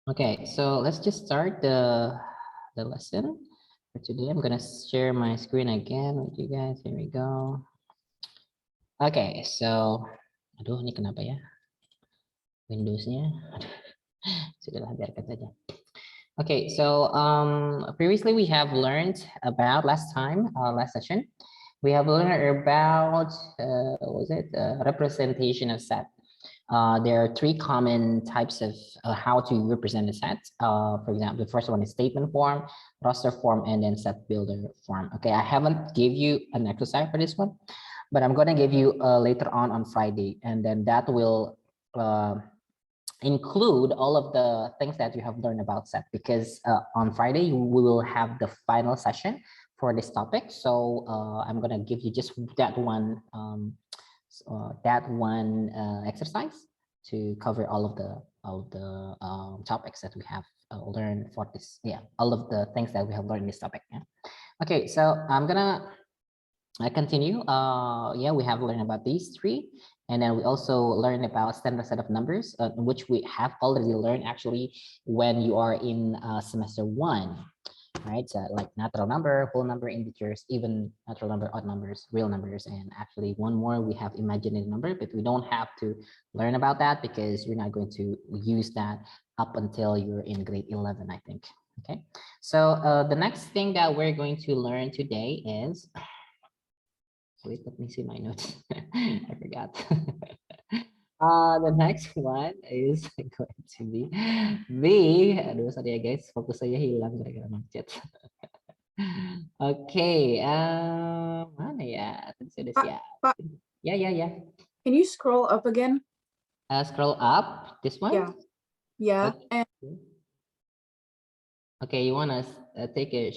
Okay, so let's just start the lesson for today. I'm gonna share my screen again with you guys. Here we go. Okay, so aduh ini kenapa ya? Windows-nya. Sudahlah biarkan saja. Okay, so previously we have learned about last session, we have learned about what was it? Representation of set. There are three common types of how to represent a set. For example, the first one is statement form, roster form, and then set builder form. Okay, I haven't give you an exercise for this one, but I'm going to give you later on Friday, and then that will include all of the things that you have learned about set, because on Friday we will have the final session for this topic. So I'm going to give you just that one exercise to cover all of the topics that we have learned for this. Yeah, all of the things that we have learned in this topic. Yeah. Okay, so I'm gonna continue. Yeah, we have learned about these three, and then we also learned about standard set of numbers, which we have already learned actually when you are in semester 1. Right, so like natural number, whole number, integers, even natural number, odd numbers, real numbers, and actually one more, we have imaginary number, but we don't have to learn about that because you're not going to use that up until you're in grade 11, I think. Okay, so the next thing that we're going to learn today is, wait, let me see my notes. I forgot. The next one is going to be aduh sorry ya guys, fokus saya hilang gara-gara macet. Oke, mana ya? Tadi sudah siap. Pak, Ya. can you scroll up again? Scroll up, this one? Yeah. Okay. Okay, you want to take a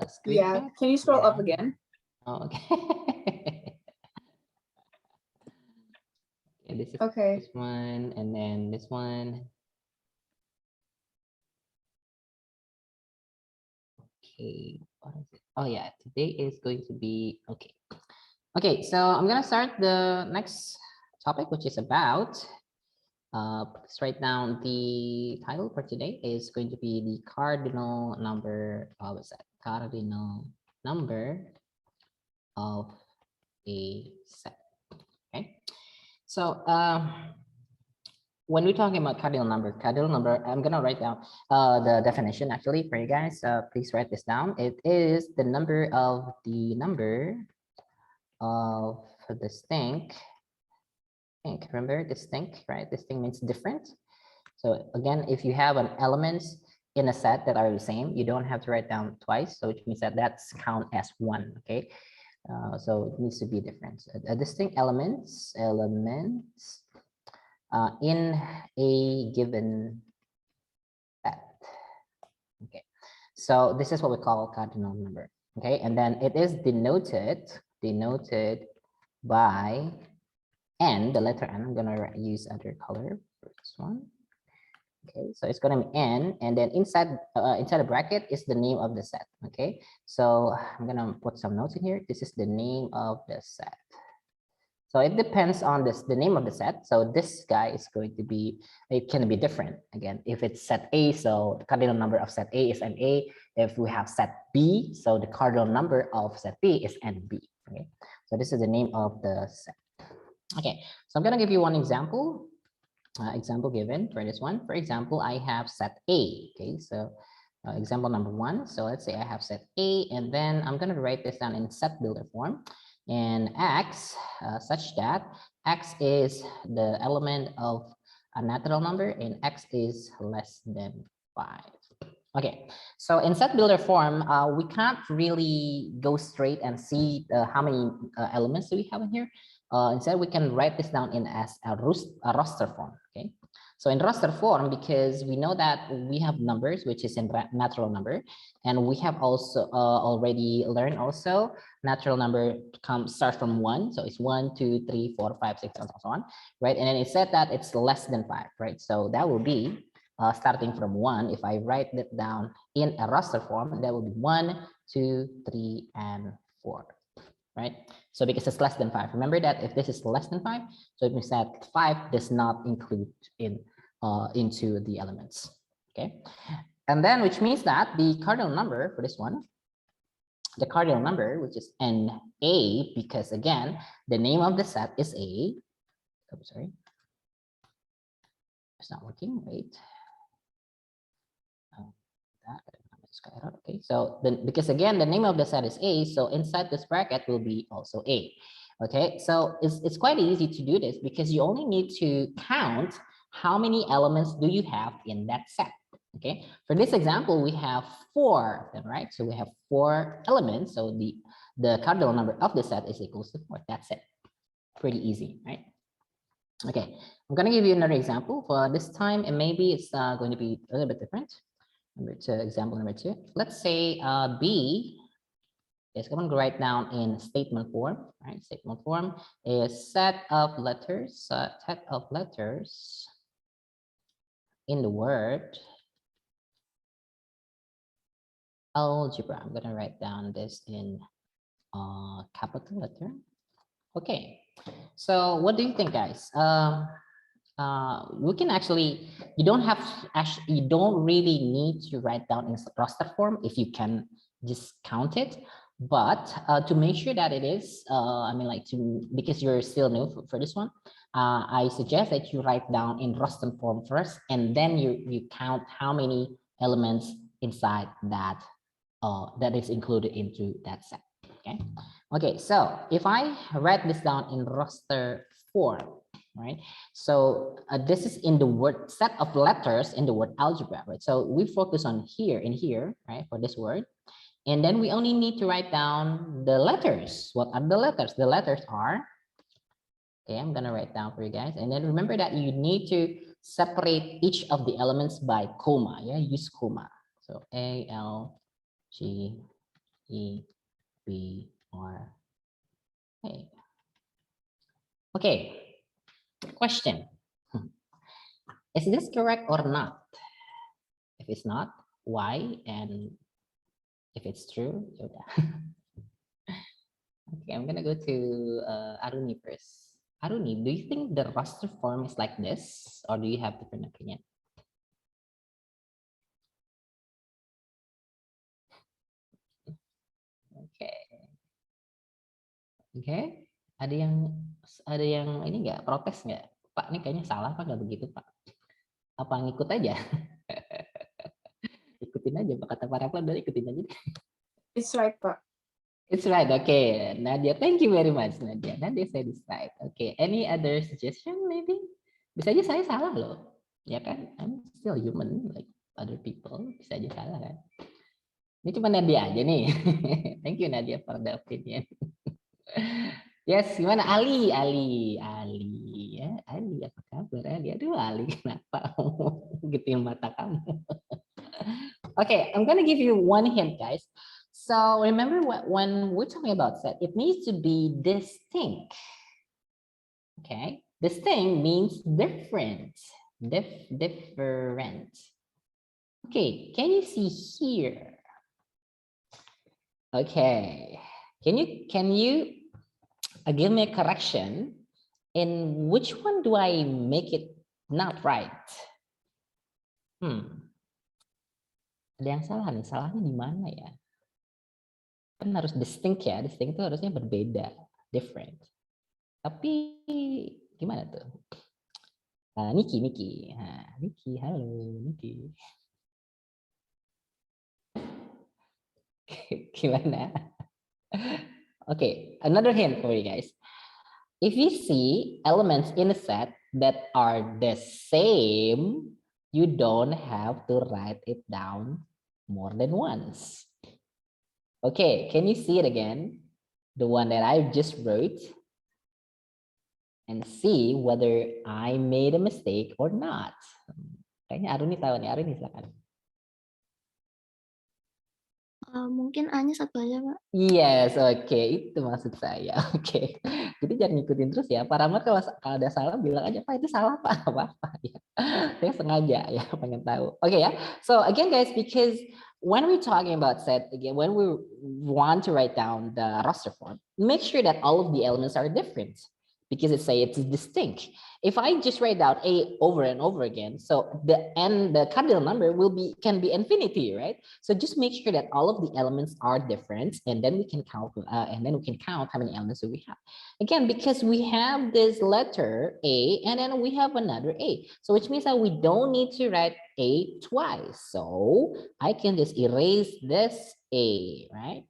screenshot? Yeah, can you scroll up again? Oh, okay. Okay, this is this one, and then this one. Okay, what is it? Oh yeah, today is going to be okay. Okay, so I'm gonna start the next topic, which is about let's write down the title for today is going to be the cardinal number. What's that? Cardinal number of a set. Okay, so when we're talking about cardinal number, I'm gonna write down the definition actually for you guys. Please write this down. It is the number of distinct. Remember, distinct, right? Distinct means different. So again, if you have an elements in a set that are the same, you don't have to write down twice. So which means that that's count as one. Okay. So it needs to be different. A distinct elements in a given set. Okay, so this is what we call cardinal number. Okay, and then it is denoted by n, the letter n. I'm gonna use other color for this one. Okay, so it's gonna be n, and then inside the bracket is the name of the set. Okay, so I'm gonna put some notes in here. This is the name of the set. So it depends on the name of the set. So this guy is going to be, it can be different. Again, if it's set A, so the cardinal number of set A is NA. If we have set B, so the cardinal number of set B is NB. Okay, so this is the name of the set. Okay, so I'm gonna give you one example. Example given for this one. For example, I have set A. Okay, so example number 1. So let's say I have set A, and then I'm gonna write this down in set builder form. And x such that x is the element of a natural number and x is less than 5. Okay, so in set builder form, we can't really go straight and see how many elements do we have in here. Instead, we can write this down in as a roster form. Okay, so in roster form, because we know that we have numbers, which is in natural number, and we have also already learned also natural number starts from 1. So it's 1, 2, 3, 4, 5, 6, and so on, right? And then it said that it's less than 5, right? So that will be starting from 1. If I write it down in a roster form, that will be 1, 2, 3, and 4. Right? So because it's less than 5, remember that if this is less than 5, so it means that 5 does not include into the elements. Okay, and then which means that the cardinal number for this one, the cardinal number, which is NA, because again, the name of the set is A. I'm sorry, it's not working. Wait. Okay, so then because again, the name of the set is A, so inside this bracket will be also A. Okay, so it's quite easy to do this because you only need to count how many elements do you have in that set. Okay, for this example, we have 4, right? So we have 4 elements. So the cardinal number of the set is equals to 4. That's it. Pretty easy, right? Okay, I'm gonna give you another example for this time, and maybe it's going to be a little bit different. Example number 2. Let's say B is going to write down in statement form, right? Statement form is set of letters in the word algebra. I'm going to write down this in capital letter. Okay, so what do you think, guys? We can actually, you don't really need to write down in roster form if you can just count it, but to make sure that it is, I mean, like because you're still new for this one, I suggest that you write down in roster form first, and then you count how many elements inside that that is included into that set. Okay, so if I write this down in roster form, right? So this is in the word set of letters in the word algebra, right? So we focus on here and here, right, for this word. And then we only need to write down the letters. What are the letters? The letters are, okay, I'm gonna write down for you guys. And then remember that you need to separate each of the elements by comma, yeah, use comma. So A, L, G, E, B, R, A. Okay. Question. Is this correct or not? If it's not, why? And if it's true, okay, I'm gonna go to Aruni first. Aruni, do you think the roster form is like this, or do you have different opinion? Okay. Okay. Ada yang ini nggak protes nggak? Pak, ini kayaknya salah Pak, nggak begitu Pak. Apa ngikut aja? Ikutin aja Pak, kata para pelanggan, ikutin aja. It's right, Pak. It's right. Okay, Nadia. Thank you very much, Nadia. Nadia said it's right. Okay. Any other suggestion? Maybe. Bisa aja saya salah loh. Ya kan? I'm still human like other people. Bisa aja salah kan? Ini cuma Nadia aja nih. Thank you Nadia for the opinion. Yes, gimana Ali? Ya, Ali apa kabar Ali? Aduh Ali, kenapa gituin mata kamu? Okay, I'm gonna give you one hint, guys. So remember when we're talking about set, it needs to be distinct. Okay, distinct means different. Different. Okay, can you see here? Okay, can you give me a correction? In which one do I make it not right? Ada yang salah nih, salahnya di mana ya? Kan harus distinct ya, distinct itu harusnya berbeda, different. Tapi gimana tuh? Niki, halo Niki. Gimana? Okay, another hint for you guys. If you see elements in a set that are the same, you don't have to write it down more than once. Okay, can you see it again? The one that I just wrote, and see whether I made a mistake or not. Kayaknya Aruni tahu nih, Aruni silakan. Mungkin A-nya satu aja, Pak. Yes, oke, itu maksud saya. Oke, jadi jangan ngikutin terus ya. Pak Rahmat kalau ada salah bilang aja, Pak itu salah Pak, apa-apa ya. Saya sengaja ya pengen tahu. Oke ya. So again guys, because when we're talking about set, again, when we want to write down the roster form, make sure that all of the elements are different. because it's distinct. If I just write down A over and over again, so the cardinal number can be infinity, right? So just make sure that all of the elements are different, and then we can count how many elements do we have. Again, because we have this letter A, and then we have another A, so which means that we don't need to write A twice. So I can just erase this A, right?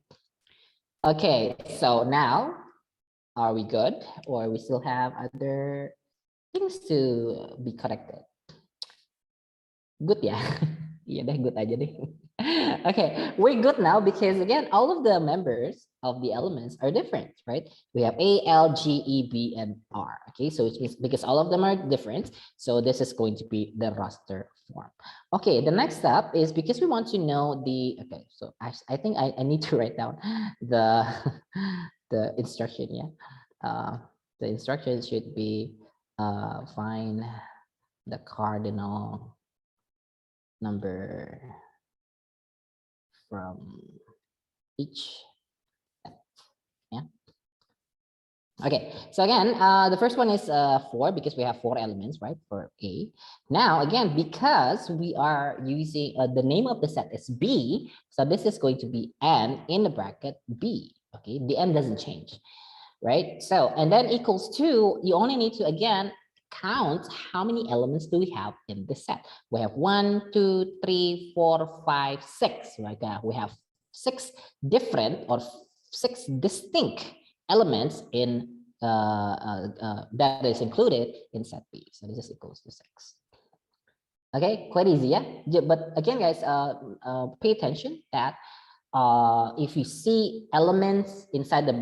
Okay, so now, are we good, or we still have other things to be corrected? Good ya? Iya deh, good aja deh. Okay, we're good now because again, all of the members of the elements are different, right? We have A, L, G, E, B, and R. Okay, so it means because all of them are different, so this is going to be the roster form. Okay, the next step is because we want to know the, okay, so I think I need to write down the, the instruction, yeah. The instruction should be find the cardinal number from each set. Yeah. Okay, so again, the first one is 4 because we have 4 elements, right, for A. Now, again, because we are using the name of the set is B, so this is going to be N in the bracket B. Okay, the N doesn't change, right? So, and then equals 2, you only need to, again, count how many elements do we have in this set. We have 1, 2, 3, 4, 5, 6, right? We have 6 different or 6 distinct elements in that is included in set B. So this is equals to 6. Okay, quite easy, yeah. But again, guys, pay attention that if you see elements inside the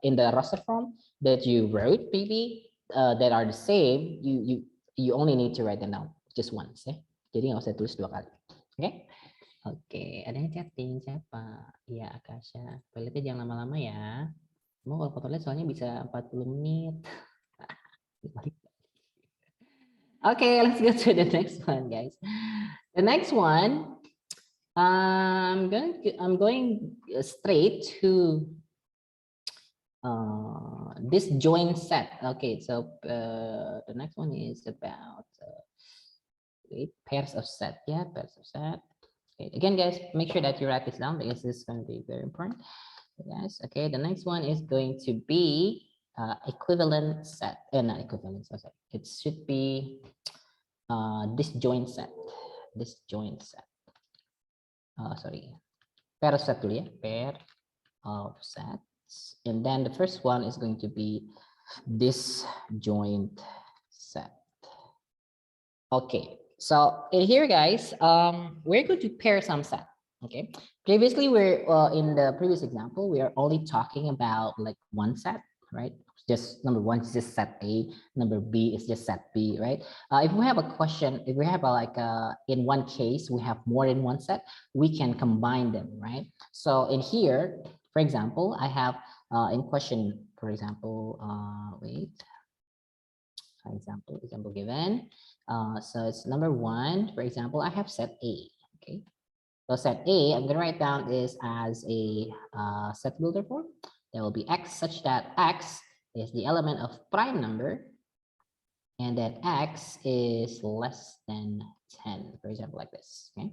in the roster form that you wrote, maybe that are the same, you only need to write them down just once, ya. Jadi nggak usah tulis 2 kali. Oke. Oke, ada yang chatting siapa? Iya, Akasha. Toiletnya jangan lama-lama ya. Mau kalau ke toilet soalnya bisa 40 menit. Okay, let's go to the next one, guys. The next one, I'm going straight to disjoint set. Okay, so the next one is about pairs of set. Yeah, pairs of set. Okay, again, guys, make sure that you write this down because this is going to be very important. Yes. Okay, the next one is going to be equivalent set. Not equivalent. Sorry. It should be disjoint set. Disjoint set. Sorry. Pair of set dulu ya. Pair of sets. And then the first one is going to be disjoint set. Okay. So in here, guys, we're going to pair some set. Okay. Previously, we're in the previous example, we are only talking about like one set, right? Just number 1 is just set A, number B is just set B, right? If we have a question, if we have in one case, we have more than one set, we can combine them, right? So in here, for example, I have in question, for example, example given. So it's number 1, for example, I have set A, okay? So set A, I'm gonna write down is as a set builder form. There will be X such that X is the element of prime number, and then X is less than 10, for example, like this, okay?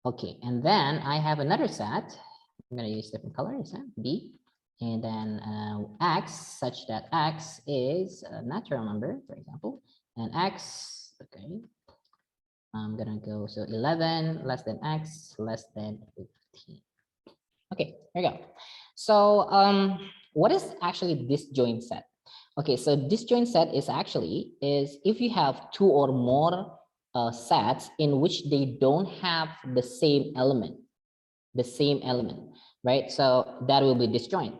Okay, and then I have another set. I'm gonna use different colors, B, and then X such that X is a natural number, for example, and X, okay, I'm gonna go, so 11 less than X less than 15. Okay, here we go. So what is actually disjoint set? Okay, so disjoint set is if you have 2 or more sets in which they don't have the same element, right? So that will be disjoint.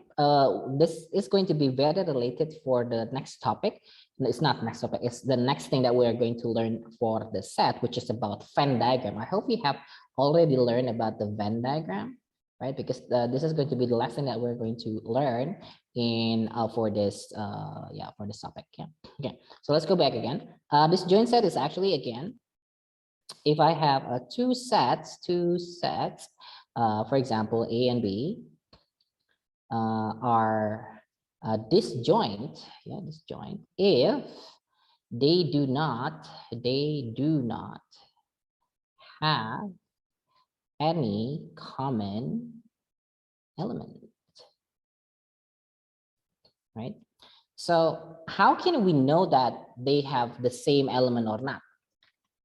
This is going to be very related for the next topic. It's not next topic, it's the next thing that we are going to learn for the set, which is about Venn diagram. I hope we have already learned about the Venn diagram, right? Because this is going to be the lesson that we're going to learn in for this for this topic. Yeah. Okay, so let's go back again. Disjoint set is actually, again, if I have two sets, for example, A and B, are disjoint, yeah, disjoint, if they do not have any common element, right? So how can we know that they have the same element or not?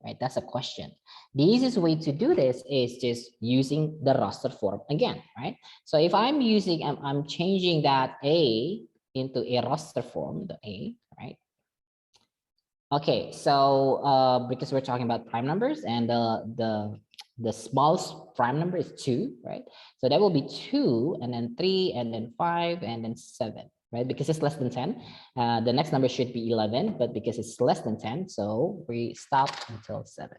Right, that's a question. The easiest way to do this is just using the roster form again, right? So if I'm using, I'm changing that A into a roster form, the A, right? Okay, so because we're talking about prime numbers and the smallest prime number is 2, right? So that will be 2 and then 3 and then 5 and then 7, right? Because it's less than 10. The next number should be 11, but because it's less than 10, so we stop until 7.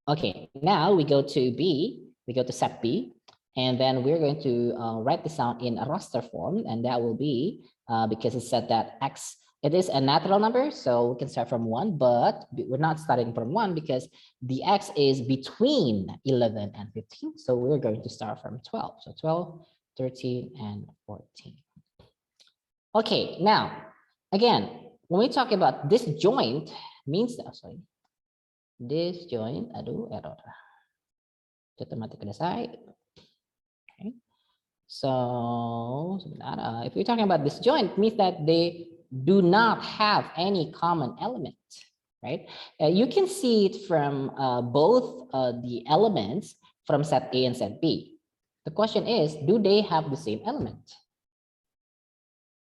Okay, now we go to B, we go to set B, and then we're going to write this down in a roster form, and that will be, because it said that X, it is a natural number, so we can start from 1, but we're not starting from 1 because the X is between 11 and 15, so we're going to start from 12. So 12, 13, and 14. Okay, now, again, when we talk about disjoint, means that, sorry, disjoint, aduh, error. Kita mati kudasai. Okay. So, sebentar, if we're talking about disjoint, means that they do not have any common element, right? You can see it from both the elements from set A and set B. The question is, do they have the same element?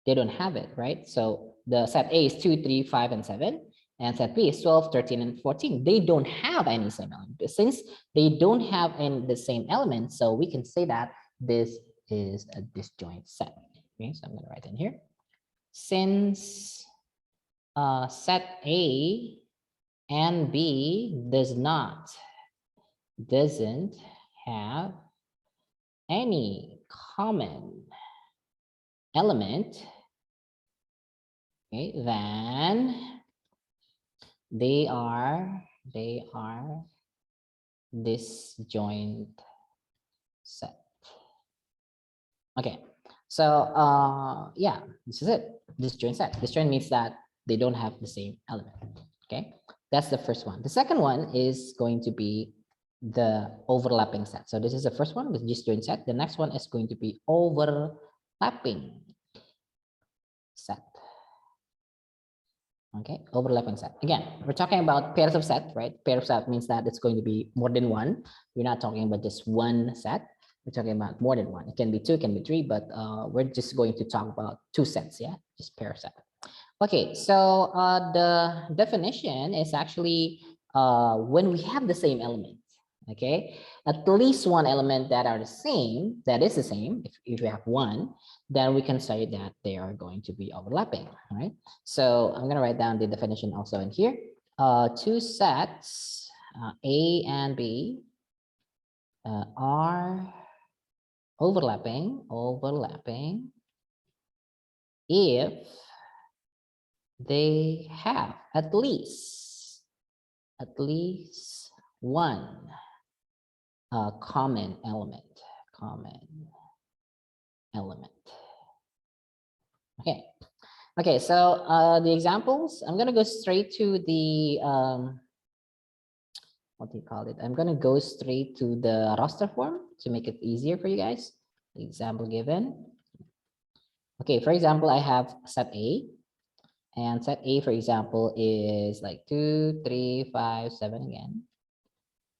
They don't have it, right? So the set A is 2, 3, 5, and 7. And set B is 12, 13, and 14. They don't have any same element. Since they don't have the same element, so we can say that this is a disjoint set. Okay, so I'm going to write in here. Since set A and B doesn't have any common element, okay, then they are disjoint set. Okay, so yeah, this is it. Disjoint set. Disjoint means that they don't have the same element. Okay, that's the first one. The second one is going to be the overlapping set. So this is the first one with disjoint set. The next one is going to be overlapping set. Okay, overlapping set. Again, we're talking about pairs of set, right? Pair of set means that it's going to be more than one. We're not talking about just one set. We're talking about more than one. It can be 2, it can be 3, but we're just going to talk about 2 sets, yeah? Just pair of set. Okay, so the definition is actually when we have the same element, okay? At least one element that are the same, that is the same, if we have one, then we can say that they are going to be overlapping, right? So I'm gonna write down the definition also in here. 2 sets, A and B, are overlapping if they have at least one common element. Okay. Okay, so the examples, I'm gonna go straight to the what do you call it? I'm gonna go straight to the roster form to make it easier for you guys. The example given. Okay, for example, I have set A, and set A, for example, is like 2, 3, 5, 7 again.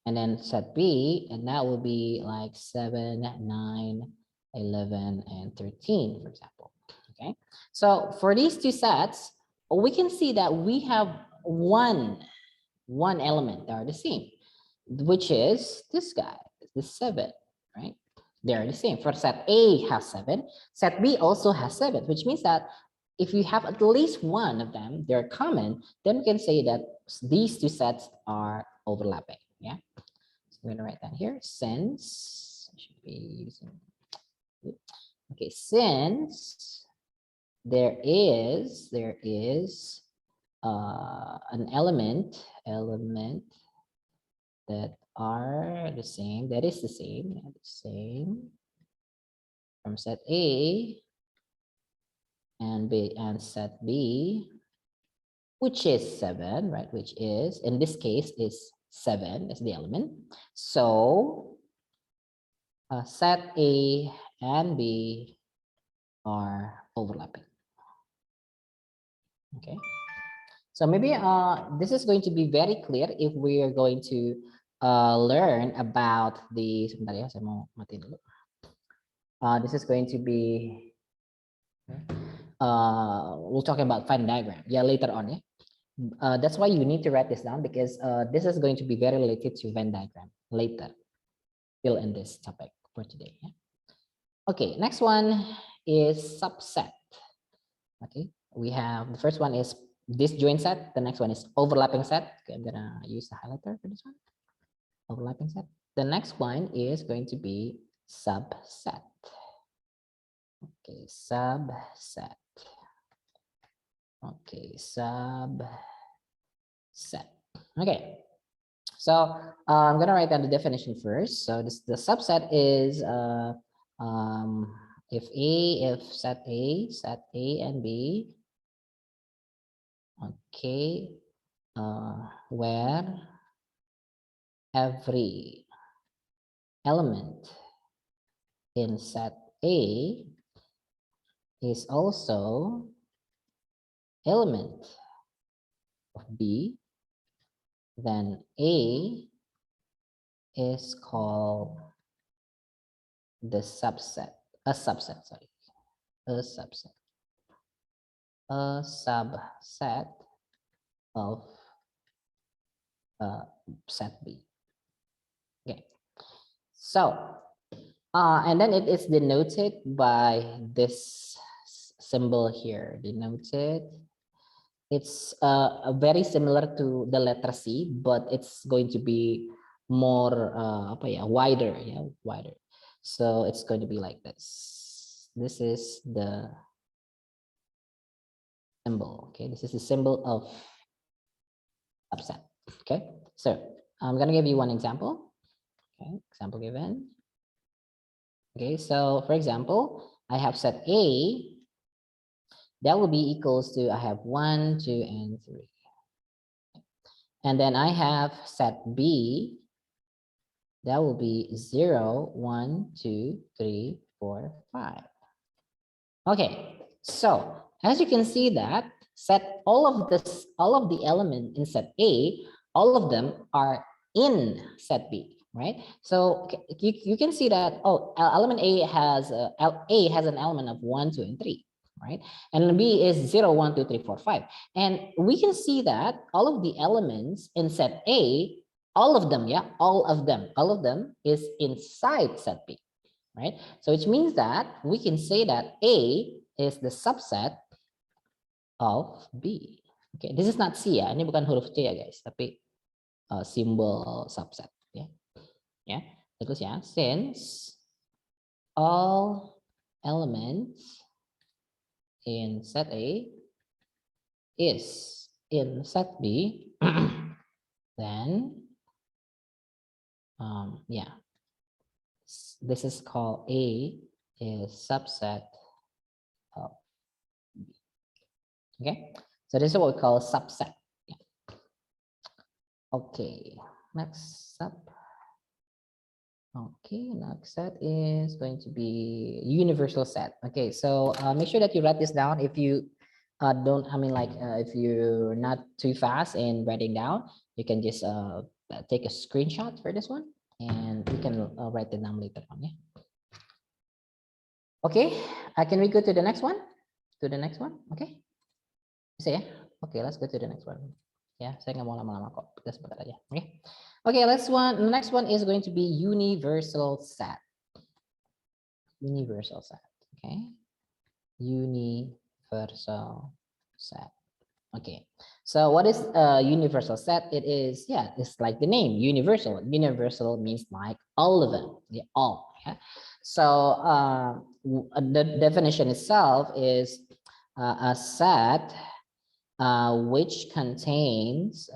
And then set B, and that will be like 7, 9, 11, and 13, for example. Okay, so for these 2 sets, we can see that we have one element that are the same, which is this guy, the 7, right? They're the same. For set A has 7, set B also has 7, which means that if you have at least one of them, they're common, then we can say that these 2 sets are overlapping. Yeah. So I'm going to write that here. Since I should be using, okay, since there is an element that are the same, that is the same, from set A and B and set B, which is 7, right? Which is, in this case, is 7 is the element. So set A and B are overlapping. Okay. So maybe this is going to be very clear if we are going to learn about the, sebentar ya, saya mau matiin dulu. This is going to be, we'll talk about Venn diagram, yeah, later on, yeah. That's why you need to write this down, because this is going to be very related to Venn diagram later, still in this topic for today. Yeah? Okay, next one is subset. Okay, we have, the first one is disjoint set, the next one is overlapping set. Okay, I'm gonna use the highlighter for this one, overlapping set. The next one is going to be subset. Okay, subset. Okay, subset. Okay, so I'm gonna write down the definition first. So this, the subset is if set A and B, okay, where every element in set A is also element of B, then A is called the subset, a subset, sorry, a subset of set B. Okay, so and then it is denoted by this symbol here, denoted. It's very similar to the letter C, but it's going to be more wider, yeah, wider. So it's going to be like this. This is the symbol. Okay, this is the symbol of subset. Okay, so I'm gonna give you one example. Okay, example given. Okay, so for example, I have set A. That will be equals to, I have 1, 2, and 3. And then I have set B. That will be 0, 1, 2, 3, 4, 5. Okay, so as you can see that set all of the element in set A, all of them are in set B, right? So you can see that, oh, element A has an element of 1, 2, and 3. Right, and B is 0, 1, 2, 3, 4, 5. And we can see that all of the elements in set A, all of them is inside set B, right? So which means that we can say that A is the subset of B. Okay, this is not C ya, ini bukan huruf C ya guys, tapi simbol subset ya. Ya, terus ya, since all elements in set A is in set B, then yeah, this is called A is subset of B. Okay, so this is what we call subset. Yeah. Okay, next up. Okay, next set is going to be universal set. Okay, so make sure that you write this down. If you don't, if you're not too fast in writing down, you can just take a screenshot for this one, and you can write it down later on. Yeah. Okay, can we go to the next one? To the next one, okay? Bisa ya? Okay, let's go to the next one. Ya, saya nggak mau lama-lama kok. Kita sebentar aja. Okay. Okay, the next one is going to be universal set. Universal set. Okay. Universal set. Okay. So what is a universal set? It is, yeah, it's like the name, universal. Universal means like all of them. Yeah, all. Yeah. So the definition itself is a set which contains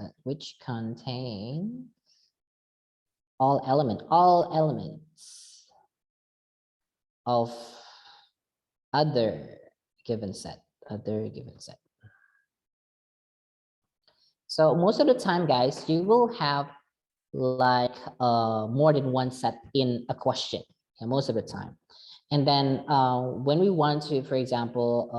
all elements of other given set, other given set. So most of the time, guys, you will have like more than one set in a question, yeah, most of the time. And then when we want to, for example,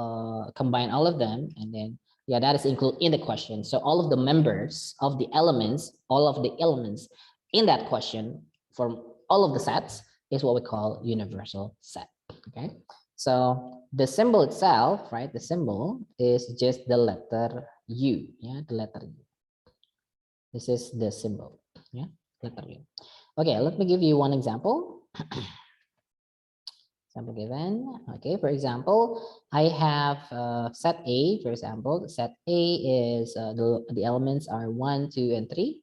combine all of them, and then yeah, that is included in the question. So all of the members of the elements, all of the elements in that question from all of the sets is what we call universal set. Okay. So the symbol itself, right? The symbol is just the letter U. Yeah, the letter U. This is the symbol. Yeah, letter U. Okay, let me give you one example. Example given. Okay, for example, I have set A. For example, set A is the elements are 1, 2, and 3.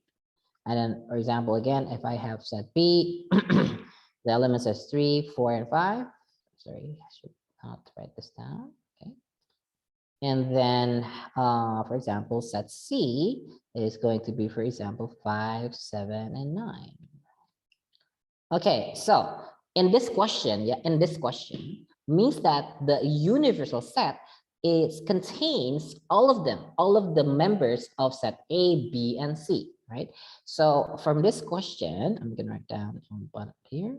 And then, for example, again, if I have set B, the elements is 3, 4, and 5. Sorry, I should not write this down. Okay. And then, for example, set C is going to be, for example, 5, 7, and 9. Okay, so in this question, yeah, in this question means that the universal set is contains all of them, all of the members of set A, B, and C, right? So from this question, I'm gonna write down on bottom here.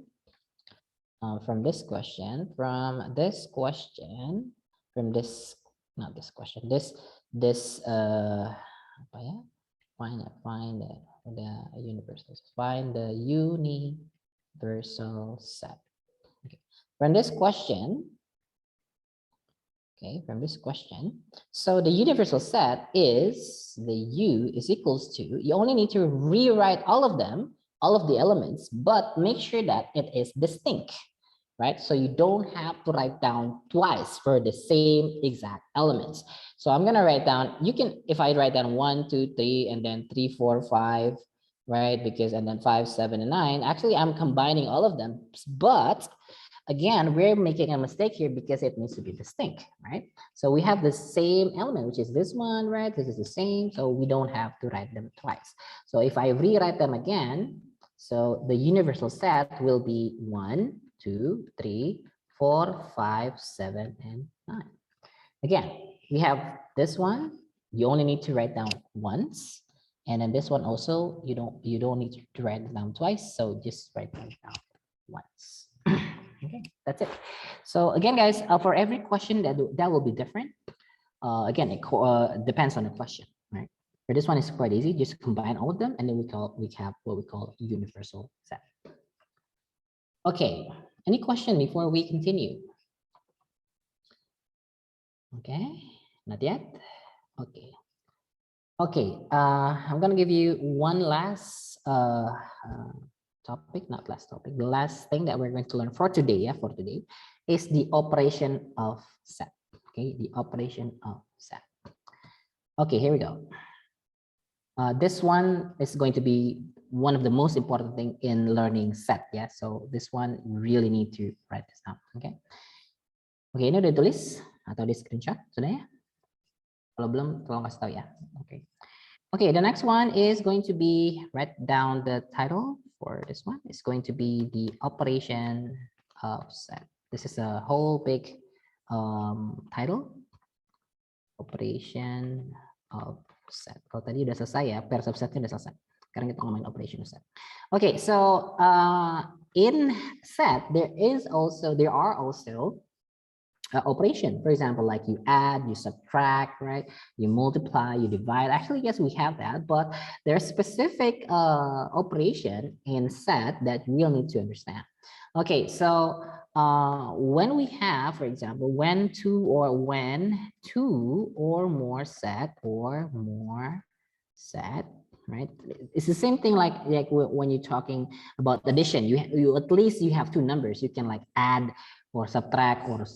From this question, not this question, apa ya? Find the universal, find the universal set. Okay. From this question, so the universal set is the U is equals to, you only need to rewrite all of them, all of the elements, but make sure that it is distinct, right? So you don't have to write down twice for the same exact elements. So I'm gonna write down, you can, if I write down 1, 2, 3, and then 3, 4, 5, right? Because, and then 5, 7, and 9, actually I'm combining all of them, but again, we're making a mistake here because it needs to be distinct, right? So we have the same element, which is this one, right? This is the same, so we don't have to write them twice. So if I rewrite them again, so the universal set will be 1, 2, 3, 4, 5, 7, and 9. Again, we have this one, you only need to write down once. And then this one also, you don't need to write it down twice, so just write them down once. Okay, that's it. So again, guys, for every question that will be different. Again, it depends on the question, right? For this one is quite easy. Just combine all of them, and then we have what we call universal set. Okay, any question before we continue? Okay, not yet. Okay. Okay, I'm gonna give you one last topic, not last topic. The last thing that we're going to learn for today, is the operation of set. Okay, the operation of set. Okay, here we go. This one is going to be one of the most important thing in learning set. Yeah, so this one really need to write this down. Okay. Oke, ini udah ditulis atau di screenshot sudah ya? Kalau belum, tolong kasih tahu ya. Okay. Okay, the next one is going to be, write down the title for this one. It's going to be the operation of set. This is a whole big title. Operation of set. Kalau tadi udah selesai ya, pairs of setnya udah selesai. Sekarang kita ngomongin operation of set. Okay, so in set there are also operation. For example, like you add, you subtract, right? You multiply, you divide. Actually, yes, we have that, but there's specific operation in set that we'll need to understand. Okay, so when we have, for example, when two or more set right? It's the same thing like when you're talking about addition. You at least you have two numbers. You can like add or subtract or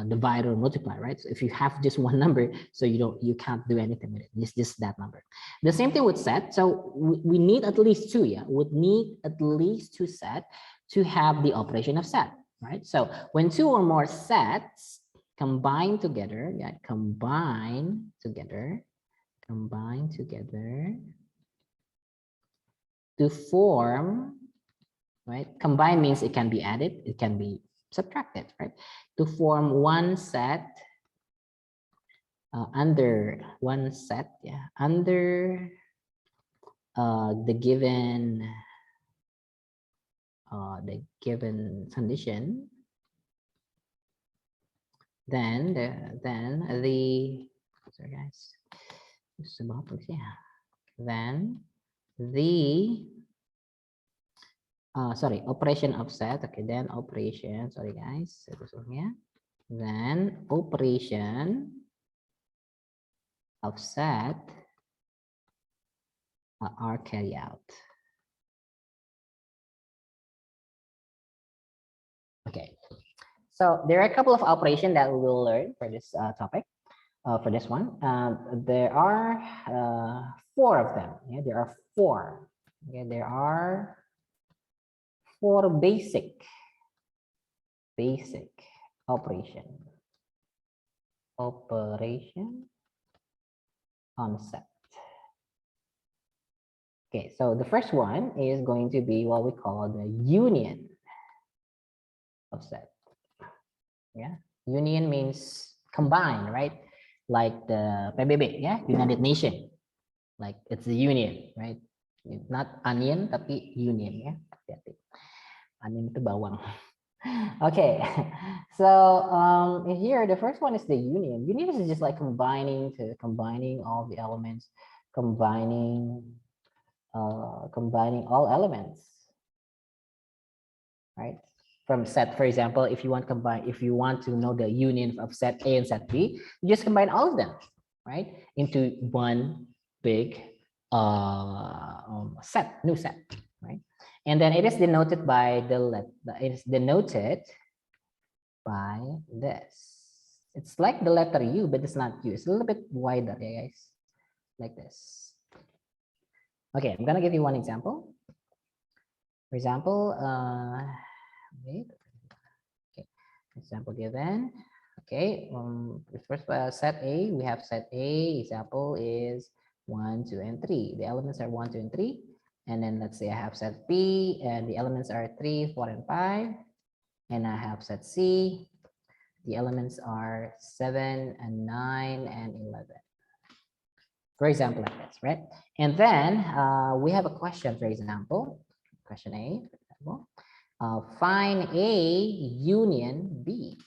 divide or multiply, right? So if you have just one number, so you can't do anything with it. It's just that number. The same thing with set. So we need at least two, yeah. Would need at least two set to have the operation of set, right? So when two or more sets combine together, yeah, combine together to form, right? Combine means it can be added, it can be subtract it, right? To form one set under one set, yeah, under the given condition, then the sorry guys, then the sorry, operation of set. Okay, then operation, sorry guys, then operation of set are carried out. Okay, so there are a couple of operations that we will learn for this topic. For this one, there are 4 of them. Yeah, there are 4. Okay, there are 4 basic operation on set. Okay, so the first one is going to be what we call the union of set. Yeah, union means combine, right? Like the PBB, yeah, United Nation, like it's a union, right? Not onion tapi union, yeah. Onion itu bawang. Okay, so here the first one is the union. Union is just like combining all the elements, combining all elements, right? From set, for example, if you want to know the union of set A and set B, you just combine all of them, right, into one big new set, right? And then it is denoted by by this. It's like the letter U, but it's not U. It's a little bit wider, yeah, guys, like this. Okay, I'm gonna give you one example. For example, wait. Okay, example given. Okay, first set A, we have set A. Example is 1, 2, and 3. The elements are 1, 2, and 3. And then let's say I have set B, and the elements are 3, 4, and 5. And I have set C. The elements are 7, and 9, and 11. For example, like this, right? And then we have a question, for example, question A, for example. Find A union B.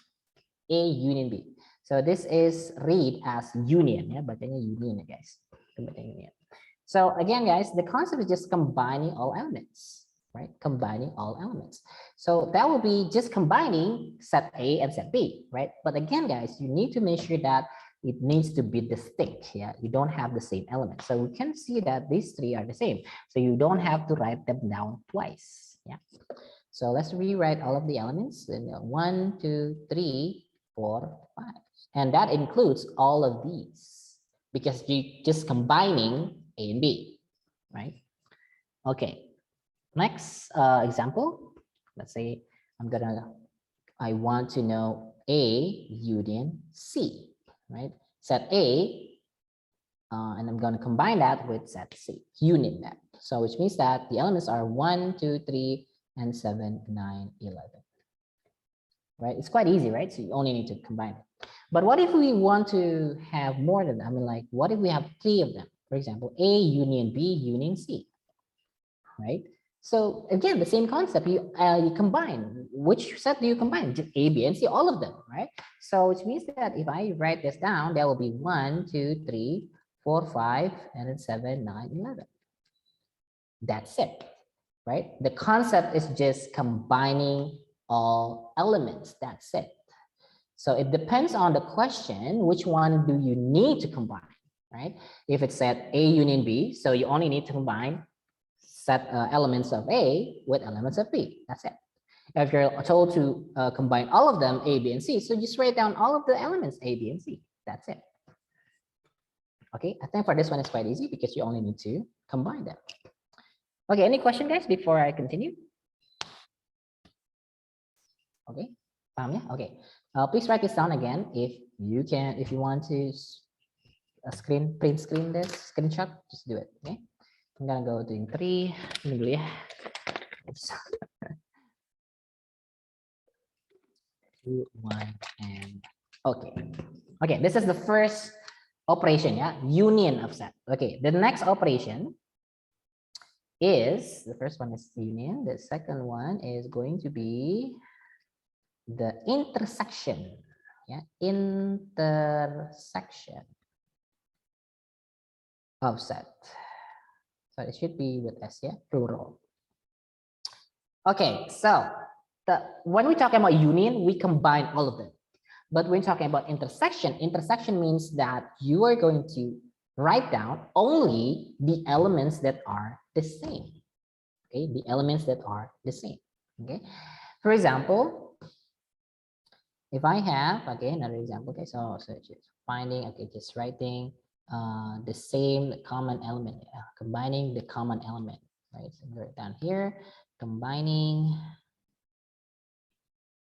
A union B. So this is read as union, yeah, but then union, guys. So again, guys, the concept is just combining all elements, right? Combining all elements. So that will be just combining set A and set B, right? But again, guys, you need to make sure that it needs to be distinct. Yeah, you don't have the same elements. So we can see that these 3 are the same. So you don't have to write them down twice. Yeah. So let's rewrite all of the elements. 1, 2, 3, 4, 5. And that includes all of these because you're just combining A and B, right? Okay. Next example. Let's say I want to know A union C, right? Set A, and I'm going to combine that with set C, union that. So which means that the elements are 1, 2, 3, and 7, 9, 11. Right? It's quite easy, right? So you only need to combine it. But what if we want to have more than that? I mean, like, what if we have 3 of them? For example, A union B union C, right? So again, the same concept. You combine. Which set do you combine? Just A, B, and C, all of them, right? So which means that if I write this down, there will be 1, 2, 3, 4, 5, and then 7, 9, 11. That's it, right? The concept is just combining all elements. That's it. So it depends on the question, which one do you need to combine, right? If it's set A union B, so you only need to combine set elements of A with elements of B. That's it. If you're told to combine all of them, A, B, and C, so just write down all of the elements A, B, and C. That's it. Okay, I think for this one it's quite easy because you only need to combine them. Okay, any question, guys, before I continue? Okay, okay. Please write this down again if you can. If you want to print screen this screenshot, just do it. Okay, I'm gonna go doing 3. Ini dulu ya. Oops. 2, 1, and okay. Okay, this is the first operation, yeah, union of set. Okay, the next operation is, the first one is union, the second one is going to be the intersection, yeah, intersection of set. So it should be with S, yeah, plural. Okay, so when we talk about union, we combine all of them. But when talking about intersection, intersection means that you are going to write down only the elements that are the same. Okay, the elements that are the same. Okay, for example, if I have, okay, another example, okay, so just finding, okay, just writing the same common element, combining the common element, right? So write down here, combining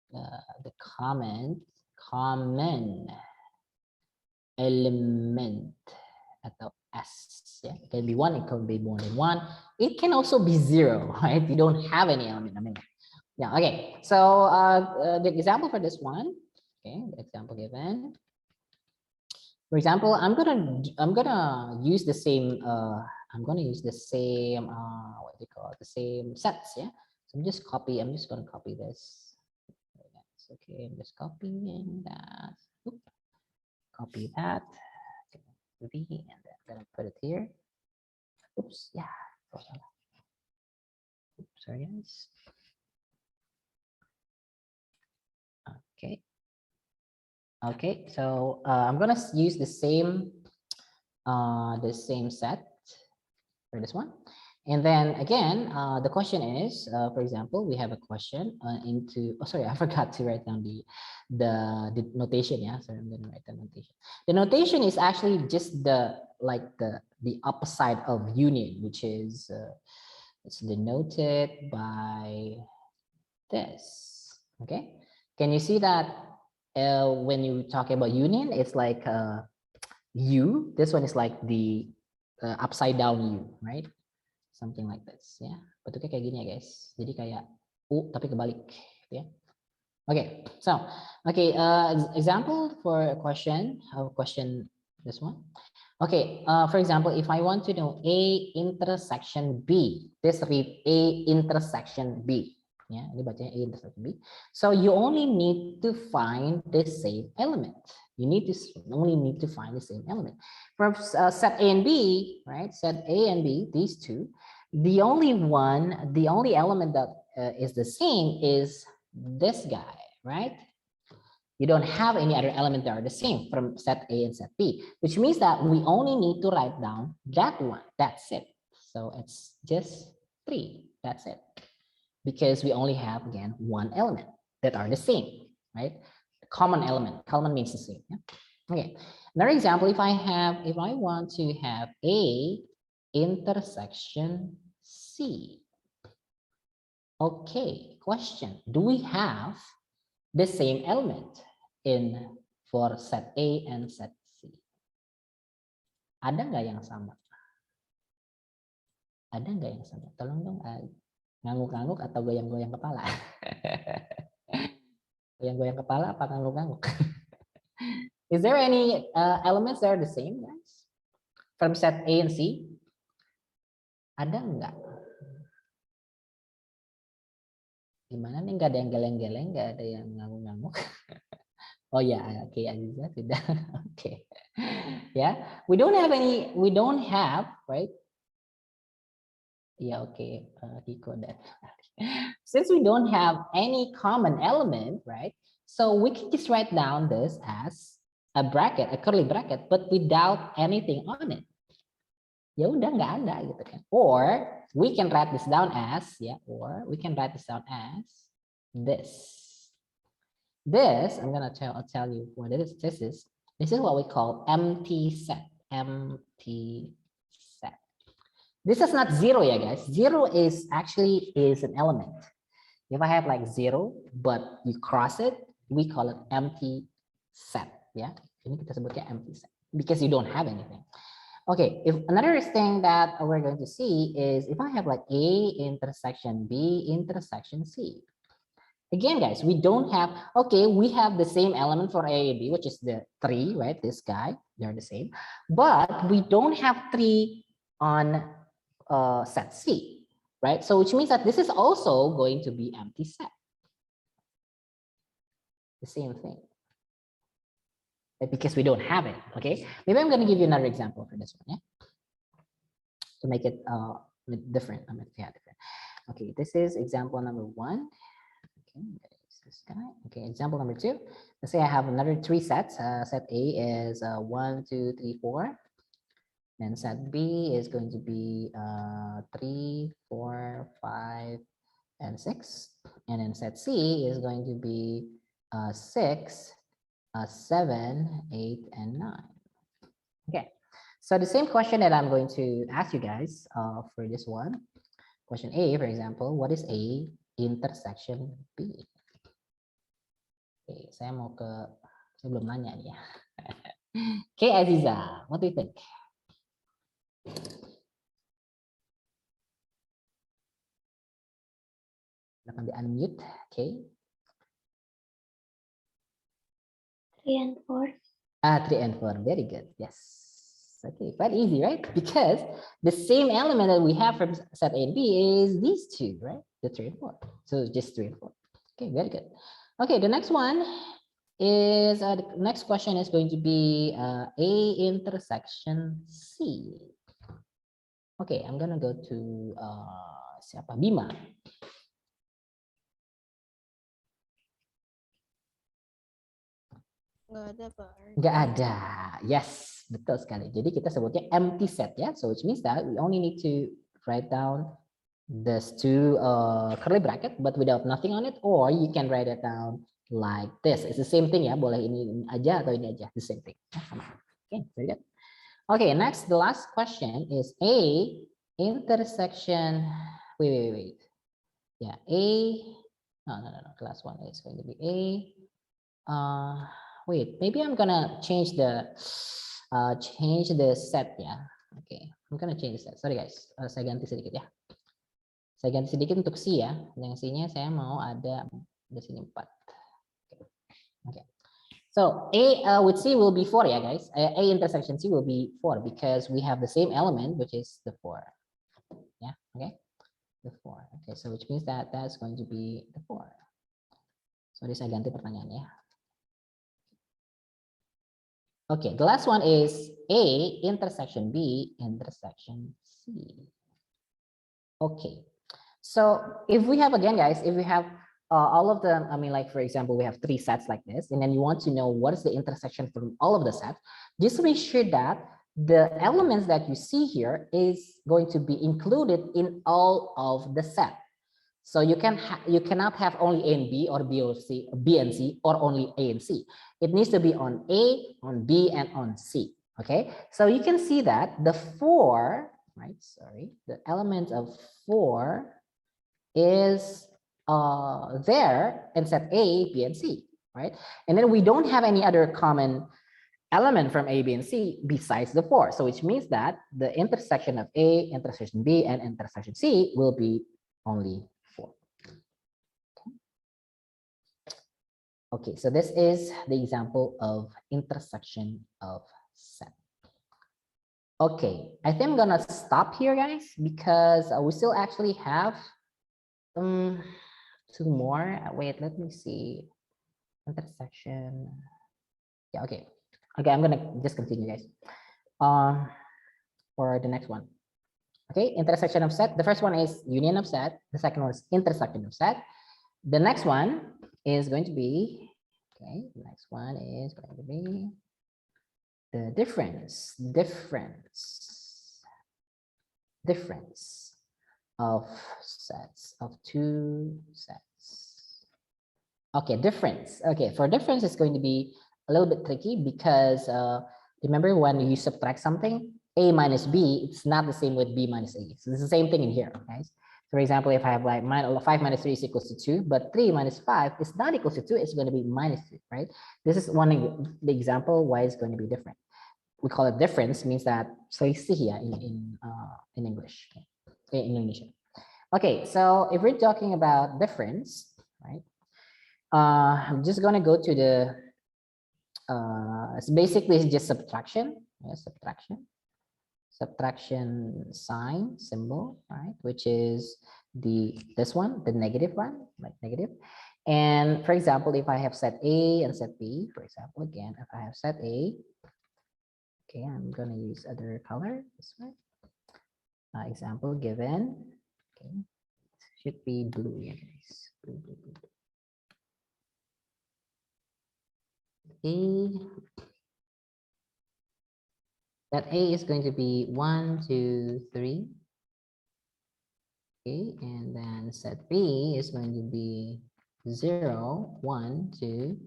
the common element atau S. Yeah, it can be one, it can be more than one. It can also be zero, right? You don't have any element. I mean, yeah, okay. So the example for this one, okay, the example given. For example, I'm gonna use the same what do you call it, the same sets, yeah. So I'm just gonna copy this. Okay, I'm just copying that. Oop. Copy that. V, and then I'm gonna put it here. Oops, yeah. Oops, sorry guys. Okay. Okay, so I'm gonna use the same set for this one. And then again, the question is, for example, we have a question into, oh, sorry, I forgot to write down the notation. Yeah, so I'm going to write the notation. The notation is actually just the opposite of union, which is it's denoted by this. Okay, can you see that when you talk about union, it's like U. This one is like the upside down U, right? Something like this, ya. Bentuknya kayak gini ya guys. Jadi kayak U tapi kebalik, ya. Okay, so example for a question. This one. Okay, for example, if I want to know A intersection B, this read A intersection B. Ya, ini bacanya A intersection B. So you only need to find the same element. You only need to find the same element. For set A and B, right? Set A and B, these two. The only element that is the same is this guy, right? You don't have any other element that are the same from set A and set B, which means that we only need to write down that one. That's it. So it's just 3. That's it. Because we only have, again, one element that are the same, right? Common element. Common means the same. Yeah? Okay. Another example, if I want to have A intersection C. Okay, question. Do we have the same element for set A and set C? Ada nggak yang sama? Ada nggak yang sama? Tolong dong, ngangguk-ngangguk atau goyang-goyang kepala? Goyang-goyang kepala apa ngangguk-ngangguk? Is there any elements that are the same, guys? From set A and C? Ada nggak? Gimana nih, nggak ada yang geleng-geleng, nggak ada yang ngangguk-ngangguk? Oh ya, oke, Aziza sudah. Oke. Ya, we don't have, right? Yeah, okay, Hiko that. Since we don't have any common element, right? So we can just write down this as a bracket, a curly bracket, but without anything on it. Ya udah, nggak ada gitu kan. Or we can write this down as, this. This, I'm gonna tell you what it is. This is what we call empty set. Empty set. This is not 0, yeah, guys. 0 is actually an element. If I have like 0, but you cross it, we call it empty set. Yeah, ini kita sebutnya empty set because you don't have anything. Okay, if another thing that we're going to see is if I have like A intersection B intersection C. Again, guys, we don't have, okay, we have the same element for A and B, which is the 3, right? This guy, they're the same. But we don't have 3 on set C, right? So which means that this is also going to be empty set. The same thing. Because we don't have it, okay? Maybe I'm going to give you another example for this one, yeah? To make it different. I mean, yeah, different. Okay, this is example number 1. Okay, this guy. Okay, example number 2. Let's say I have another 3 sets. Set A is 1, 2, 3, 4. Then set B is going to be 3, 4, 5, and 6. And then set C is going to be 6, 7, 8, and 9. Okay, so the same question that I'm going to ask you guys for this one. Question A, for example, what is A intersection B? Okay, saya belum nanya nih ya. Okay, Aziza, what do you think? Akan di unmute, okay. 3 and 4. 3 and 4, very good, yes. Okay, quite easy, right? Because the same element that we have from set A and B is these two, right? The 3 and 4. So just 3 and 4. Okay, very good. Okay, the next one is, the next question is going to be A intersection C. Okay, I'm gonna go to siapa? Bima. Nggak ada, Pak. Nggak ada. Yes, betul sekali. Jadi kita sebutnya empty set ya. So which means that we only need to write down these 2 curly bracket but without nothing on it, or you can write it down like this. It's the same thing ya. Boleh ini aja atau ini aja. The same thing. Okay, very good. Okay, next, the last question is A intersection. Wait. Yeah, A. No. The last one is going to be A. Wait, maybe I'm gonna change the set ya. Okay, I'm gonna change the set. Sorry guys, saya ganti sedikit ya. Saya ganti sedikit untuk C ya. Yang C-nya saya mau ada di sini 4. Okay. So A with C will be 4 ya guys. A intersection C will be 4 because we have the same element which is the 4. Yeah, okay. The 4. Okay, so which means that that's going to be the 4. Sorry saya ganti pertanyaan ya. Okay, the last one is A intersection B intersection C. Okay, so if we have, again guys, if we have all of them, I mean, like for example, we have 3 sets like this, and then you want to know what is the intersection from all of the sets, just make sure that the elements that you see here is going to be included in all of the set. So you cannot have only A and B or B and C, or only A and C. It needs to be on A, on B, and on C. Okay, so you can see that the 4, right? Sorry, the element of 4 is there in set A, B, and C, right? And then we don't have any other common element from A, B, and C besides the 4. So which means that the intersection of A, intersection B, and intersection C will be only 4. Okay, so this is the example of intersection of set. Okay, I think I'm gonna stop here, guys, because we still actually have 2 more. Wait, let me see. Intersection. Yeah, okay. Okay, I'm gonna just continue, guys. For the next one. Okay, intersection of set. The first one is union of set. The second one is intersection of set. The next one is going to be, okay, the next one is going to be the difference of sets, of 2 sets. Okay, difference. Okay, for difference, it's going to be a little bit tricky because remember when you subtract something, A minus B, it's not the same with B minus A. So it's the same thing in here, guys. For example, if I have like 5 minus 3 is equals to 2, but 3 minus 5 is not equals to 2, it's going to be minus 2, right? This is the example why it's going to be different. We call it difference, means that selisih ya in English, in Indonesia. Okay, so if we're talking about difference, right? I'm just gonna go to the it's basically just subtraction. Yeah, subtraction sign symbol, right? Which is this one, the negative one, like negative. And for example, if I have set A and set B, for example, again, if I have set A, okay, I'm gonna use other color this way. Example given, okay, should be blue, yeah, guys. Blue, blue, blue. A, that A is going to be 1, 2, 3. Okay, and then set B is going to be 0, 1, 2,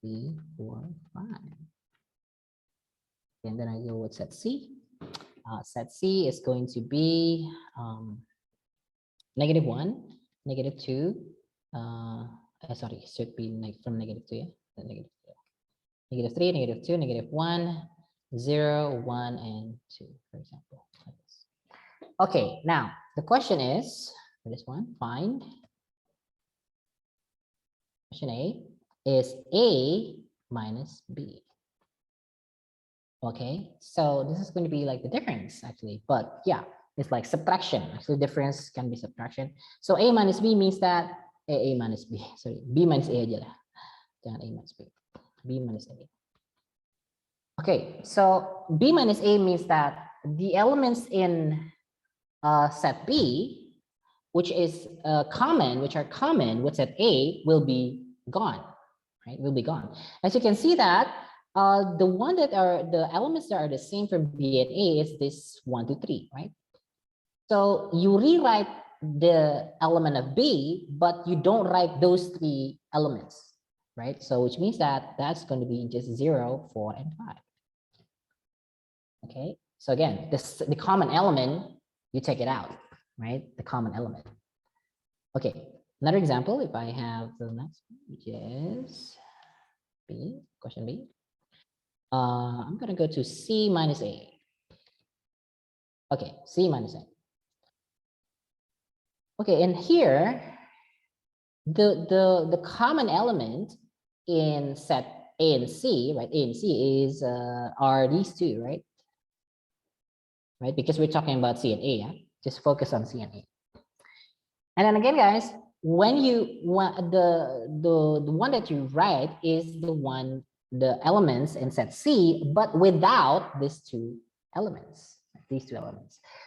3, 4, 5. And then I go with set C. Set C is going to be -1, -2. Sorry, it should be from -2, yeah. -3, -2, -1, 0, 1, and 2, for example. Like this. Okay, now the question is for this one, find. Question A is A minus B. Okay, so this is going to be like the difference actually, but yeah, it's like subtraction. Actually, difference can be subtraction. So A minus B means that A minus B, sorry, B minus A aja lah. Jangan A minus B, B minus A. Okay, so B minus A means that the elements in set B, which are common with set A, will be gone, right? Will be gone. As you can see that the elements that are the same from B and A is this 1, 2, 3, right? So you rewrite the element of B, but you don't write those 3 elements, right? So which means that that's going to be just 0, 4, and 5. Okay, so again, the common element, you take it out, right? The common element. Okay, another example, if I have the next one, which is B, question B. I'm gonna go to C minus A. Okay, C minus A. Okay, and here, the common element in set A and C, right? A and C is are these two, right? Right, because we're talking about C and A, yeah? Just focus on C and A. And then again, guys, when you want the one that you write is the elements in set C, but without these two elements.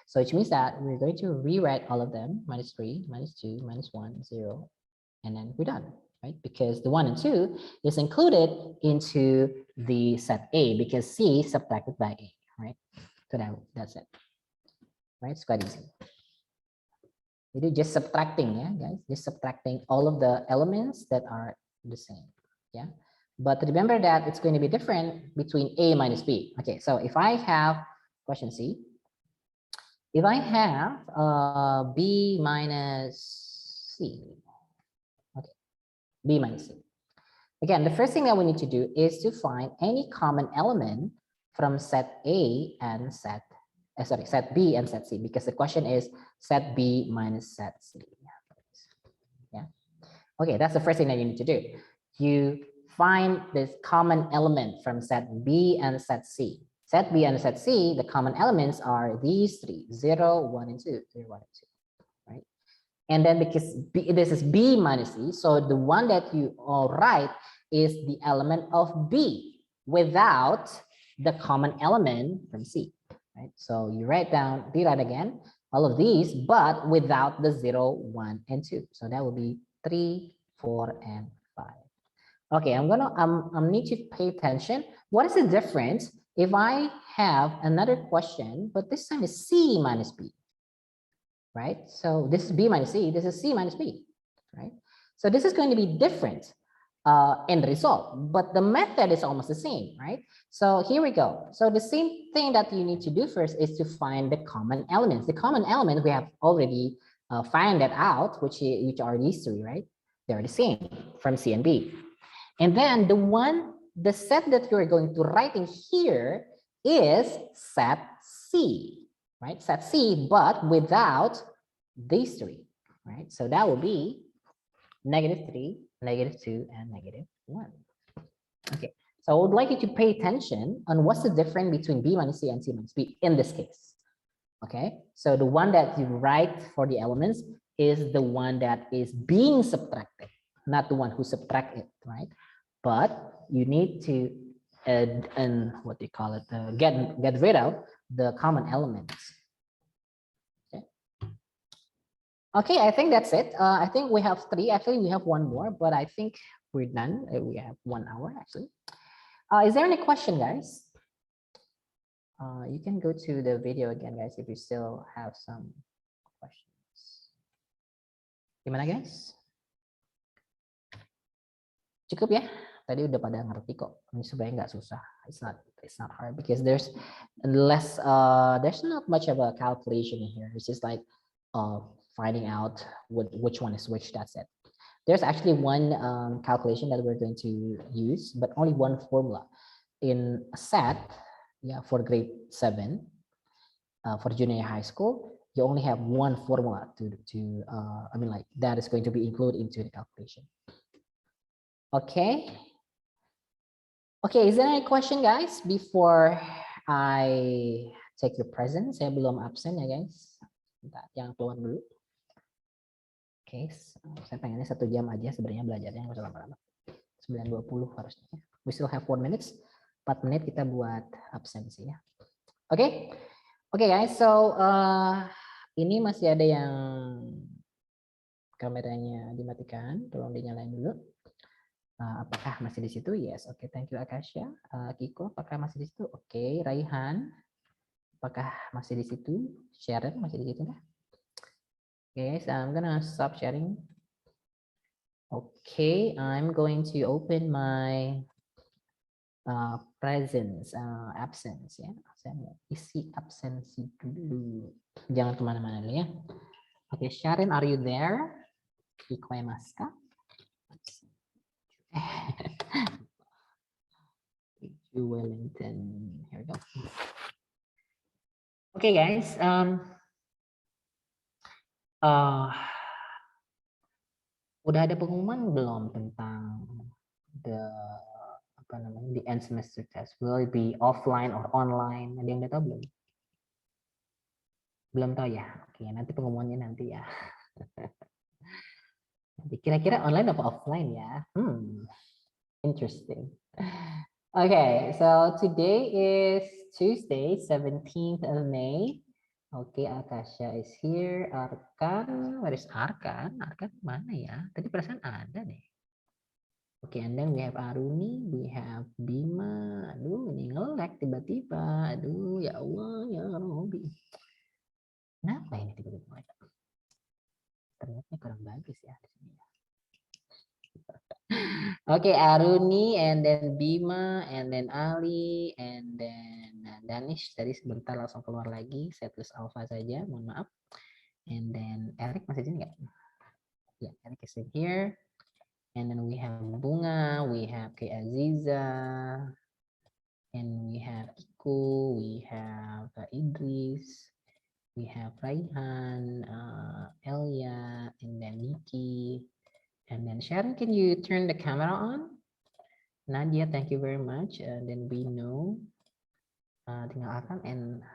So which means that we're going to rewrite all of them, -3, -2, -1, 0, and then we're done, right? Because the 1 and 2 is included into the set A because C is subtracted by A, right? So that's it, right? It's quite easy. We do just subtracting, yeah, guys, just subtracting all of the elements that are the same, yeah. But remember that it's going to be different between A minus B. Okay, so if I have question C, if I have B minus C, okay, B minus C. Again, the first thing that we need to do is to find any common element from set A and set B and set C, because the question is set B minus set C. Yeah. Okay, that's the first thing that you need to do. You find this common element from set B and set C. Set B and set C, the common elements are these 3, 0, 1, and 2, 0, 1, and 2, right? And then because this is B minus C, so the one that you write is the element of B without the common element from C, right? So you rewrite again all of these, but without the 0, 1, and 2. So that will be 3, 4, and 5. Okay, I'm need to pay attention. What is the difference if I have another question, but this time is C minus B, right? So this is B minus C, this is C minus B, right? So this is going to be different in the result, but the method is almost the same, right? So here we go. So the same thing that you need to do first is to find the common elements. The common element, we have already found that out, which are these 3, right? They're the same from C and B. And then the set that you're going to write in here is set C, right? Set C, but without these 3, right? So that will be -3, -2, and -1. Okay, so I would like you to pay attention on what's the difference between b minus c and c minus b in this case. Okay, so the one that you write for the elements is the one that is being subtracted, not the one who subtract it, right? But you need to add and what do you call it? Get rid of the common elements. Okay, I think that's it. I think we have 3. Actually, we have one more, but I think we're done. We have 1 hour actually. Is there any question, guys? You can go to the video again, guys, if you still have some questions. Gimana, guys? Cukup ya? Tadi udah pada ngerti kok. Ini sebenarnya nggak susah. It's not hard because there's not much of a calculation here. It's just like finding out which one is which. That's it. There's actually one calculation that we're going to use, but only one formula in a set. Yeah, for grade 7, for junior high school, you only have one formula that is going to be included into the calculation. Okay. Okay, is there any question, guys, before I take your present? Saya belum absen ya, guys. Yang keluar dulu. Oke, saya pengennya 1 jam aja sebenarnya belajarnya, nggak usah lama-lama. 9:20 harusnya. We still have 4 minutes. 4 menit kita buat absensi ya. Oke, oke guys. So ini masih ada yang kameranya dimatikan. Tolong dinyalain dulu. Apakah masih di situ? Yes. Oke, thank you Akasha. Kiko, apakah masih di situ? Oke, Raihan, apakah masih di situ? Sharon masih di situ nggak? Okay, so I'm gonna stop sharing. Okay, I'm going to open my absence ya. Saya mau isi absensi dulu. Jangan kemana-mana dulu ya. Oke, Sharon, are you there? Ikoemaska. Wellington. Here we go. Okay, guys. Udah ada pengumuman belum tentang the end semester test? Will it be offline or online? Ada yang udah tahu belum? Belum tahu ya. Oke, nanti pengumumannya nanti ya. Kira-kira online apa offline ya? Interesting. Okay, so today is Tuesday, 17th of May. Okay, Akasha is here. Arkan, where is Arkan? Arkan mana ya? Tadi perasaan ada nih. Okay, and then we have Aruni, we have Bima. Aduh, ini nge-lag tiba-tiba. Aduh, ya Allah, ya Robi. Kenapa ini tiba-tiba? Ternyata kurang bagus ya di sini. Okay, Aruni, and then Bima, and then Ali, and then Danish. Tadi sebentar langsung keluar lagi. Saya tulis alpha saja, mohon maaf. And then Eric masih di sini nggak? Ya, Eric is in here. And then we have Bunga, we have Kay Aziza, and we have Iko, we have Idris, we have Raihan, Elia, and then Nikki. And then Sharon, can you turn the camera on? Nadia, thank you very much. And then we know. Tinggal Akan and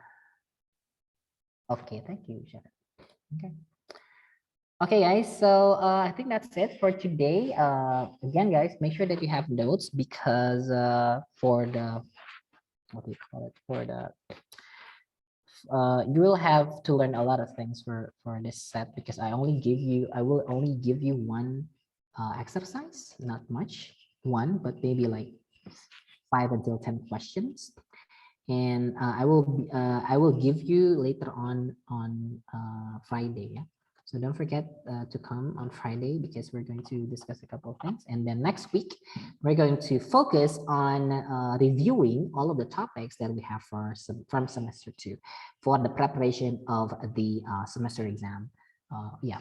okay, thank you, Sharon. Okay. Okay, guys. So I think that's it for today. Again, guys, make sure that you have notes because for the you will have to learn a lot of things for this set because I will only give you one exercise, not much, one, but maybe like 5 until 10 questions, and I will give you later on Friday. Yeah, so don't forget to come on Friday because we're going to discuss a couple of things, and then next week we're going to focus on reviewing all of the topics that we have from semester 2 for the preparation of the semester exam.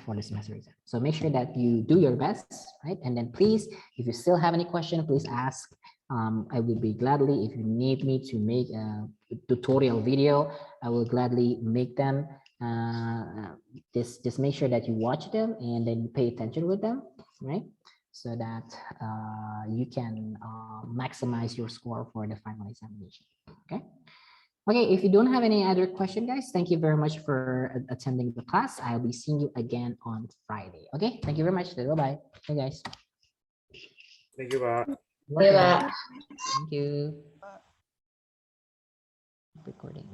For the semester exam. So make sure that you do your best, right? And then please, if you still have any question, please ask. I will be gladly, if you need me to make a tutorial video, I will gladly make them. Just make sure that you watch them and then pay attention with them, right? so that you can maximize your score for the final examination. Okay. Okay, if you don't have any other question, guys, thank you very much for attending the class. I'll be seeing you again on Friday. Okay, thank you very much. Bye-bye. Hey, guys. Thank you, Pak. Welcome. Pak. Thank you. Recording.